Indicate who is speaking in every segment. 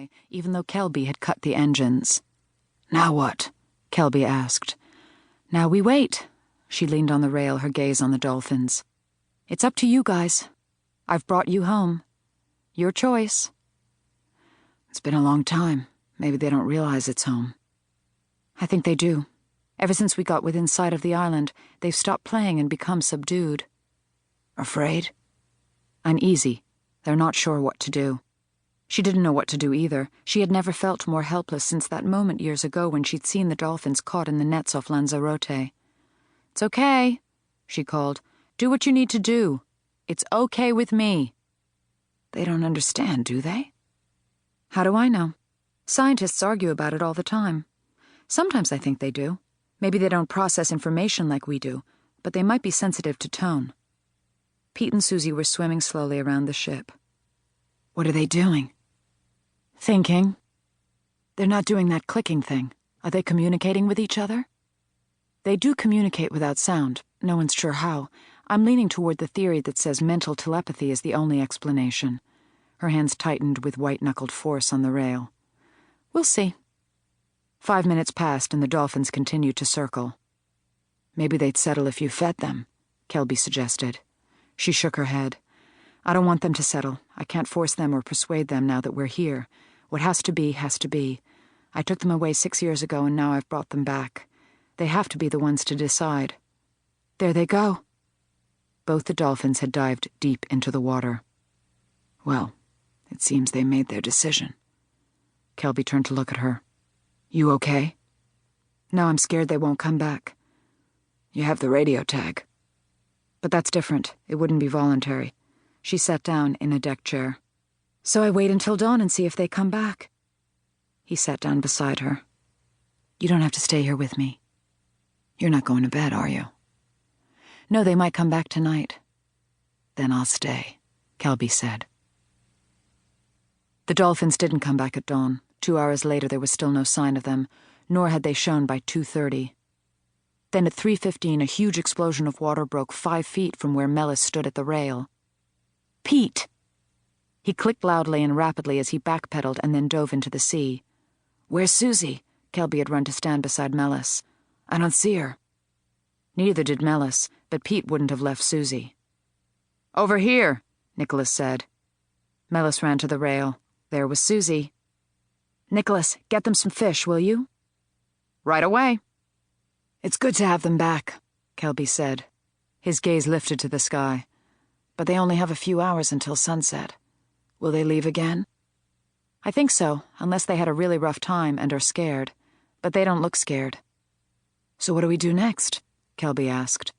Speaker 1: runway, even though Kelby had cut the engines. "Now what?" Kelby asked. "Now we wait." She leaned on the rail, her gaze on the dolphins. "It's up to you guys. I've brought you home. Your choice." "It's been a long time. Maybe they don't realize it's home." "I think they do. Ever since we got within sight of the island, they've stopped playing and become subdued."
Speaker 2: "Afraid?"
Speaker 1: "Uneasy. They're not sure what to do." She didn't know what to do either. She had never felt more helpless since that moment years ago when she'd seen the dolphins caught in the nets off Lanzarote. "It's okay," she called. "Do what you need to do. It's okay with me."
Speaker 2: "They don't understand, do they?"
Speaker 1: "How do I know? Scientists argue about it all the time. Sometimes I think they do. Maybe they don't process information like we do, but they might be sensitive to tone." Pete and Susie were swimming slowly around the ship.
Speaker 2: "What are they doing?"
Speaker 1: "Thinking. They're not doing that clicking thing. Are they communicating with each other?" "They do communicate without sound. No one's sure how. I'm leaning toward the theory that says mental telepathy is the only explanation." Her hands tightened with white-knuckled force on the rail. "We'll see." 5 minutes passed and the dolphins continued to circle.
Speaker 2: "Maybe they'd settle if you fed them,"
Speaker 1: Kelby suggested. She shook her head. "I don't want them to settle. I can't force them or persuade them now that we're here. What has to be, has to be. I took them away 6 years ago and now I've brought them back. They have to be the ones to decide." "There they go." Both the dolphins had dived deep into the water.
Speaker 2: "Well, it seems they made their decision."
Speaker 1: Kelby turned to look at her.
Speaker 2: "You okay?"
Speaker 1: "No, I'm scared they won't come back."
Speaker 2: "You have the radio tag."
Speaker 1: "But that's different. It wouldn't be voluntary." She sat down in a deck chair. "So I wait until dawn and see if they come back." He sat down beside her. "You don't have to stay here with me."
Speaker 2: "You're not going to bed, are you?"
Speaker 1: "No, they might come back tonight."
Speaker 2: "Then I'll stay,"
Speaker 1: Kelby said. The dolphins didn't come back at dawn. 2 hours later there was still no sign of them, nor had they shown by 2:30. Then at 3:15 a huge explosion of water broke 5 feet from where Melis stood at the rail. "Pete!" He clicked loudly and rapidly as he backpedaled and then dove into the sea.
Speaker 2: "Where's Susie?"
Speaker 1: Kelby had run to stand beside Melis.
Speaker 2: "I don't see her."
Speaker 1: Neither did Melis, but Pete wouldn't have left Susie. "Over here," Nicholas said. Melis ran to the rail. There was Susie. "Nicholas, get them some fish, will you?" "Right away."
Speaker 2: "It's good to have them back,"
Speaker 1: Kelby said. His gaze lifted to the sky.
Speaker 2: "But they only have a few hours until sunset. Will they leave again?"
Speaker 1: "I think so, unless they had a really rough time and are scared. But they don't look scared."
Speaker 2: "So what do we do next?"
Speaker 1: Kelby asked.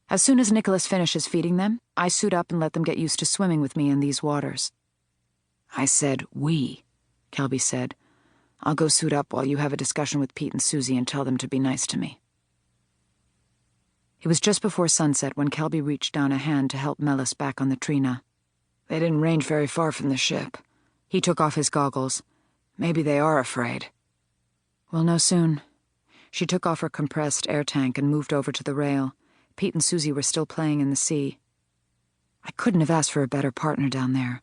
Speaker 1: "As soon as Nicholas finishes feeding them, I suit up and let them get used to swimming with me in these waters."
Speaker 2: "I said we," Kelby said. "I'll go suit up while you have a discussion with Pete and Susie and tell them to be nice to me."
Speaker 1: It was just before sunset when Kelby reached down a hand to help Melis back on the Trina.
Speaker 2: "They didn't range very far from the ship."
Speaker 1: He took off his goggles.
Speaker 2: "Maybe they are afraid."
Speaker 1: "We'll know soon." She took off her compressed air tank and moved over to the rail. Pete and Susie were still playing in the sea. "I couldn't have asked for a better partner down there.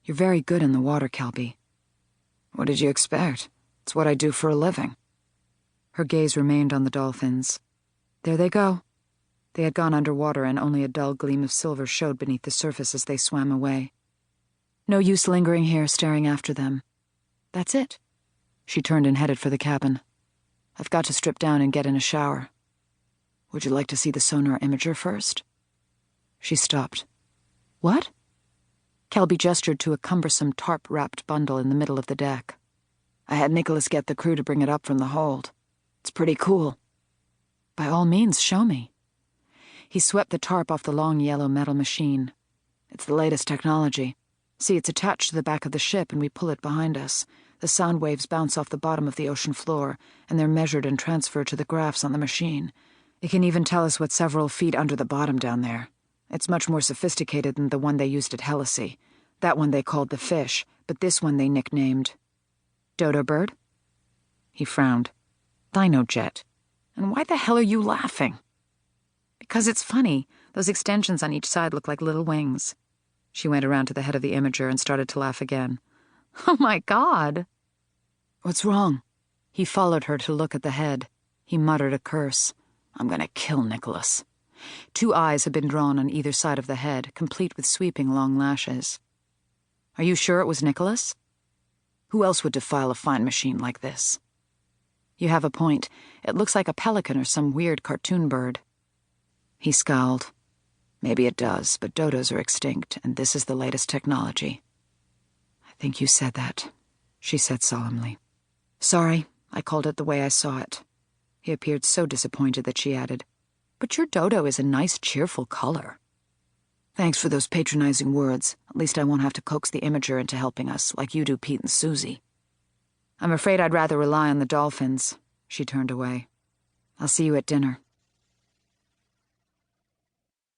Speaker 1: You're very good in the water, Kelby."
Speaker 2: "What did you expect? It's what I do for a living."
Speaker 1: Her gaze remained on the dolphins. There they go. They had gone underwater and only a dull gleam of silver showed beneath the surface as they swam away. No use lingering here staring after them. That's it. She turned and headed for the cabin. "I've got to strip down and get in a shower."
Speaker 2: "Would you like to see the sonar imager first?"
Speaker 1: She stopped. "What?" Kelby gestured to a cumbersome tarp-wrapped bundle in the middle of the deck.
Speaker 2: "I had Nicholas get the crew to bring it up from the hold. It's pretty cool."
Speaker 1: "By all means, show me." He swept the tarp off the long yellow metal machine.
Speaker 2: "It's the latest technology. See, it's attached to the back of the ship and we pull it behind us. The sound waves bounce off the bottom of the ocean floor, and they're measured and transferred to the graphs on the machine. It can even tell us what's several feet under the bottom down there. It's much more sophisticated than the one they used at Helisy. That one they called the Fish, but this one they nicknamed
Speaker 1: Dodo Bird? He frowned. Dinojet. And why the hell are you laughing? Because it's funny. Those extensions on each side look like little wings. She went around to the head of the imager and started to laugh again. Oh my God.
Speaker 2: What's wrong?
Speaker 1: He followed her to look at the head. He muttered a curse. I'm gonna kill Nicholas. 2 eyes had been drawn on either side of the head, complete with sweeping long lashes. Are you sure it was Nicholas?
Speaker 2: Who else would defile a fine machine like this?
Speaker 1: You have a point. It looks like a pelican or some weird cartoon bird.
Speaker 2: He scowled. Maybe it does, but dodos are extinct, and this is the latest technology.
Speaker 1: I think you said that, she said solemnly.
Speaker 2: Sorry, I called it the way I saw it.
Speaker 1: He appeared so disappointed that she added, But your dodo is a nice, cheerful color.
Speaker 2: Thanks for those patronizing words. At least I won't have to coax the imager into helping us, like you do Pete and Susie.
Speaker 1: I'm afraid I'd rather rely on the dolphins. She turned away. I'll see you at dinner.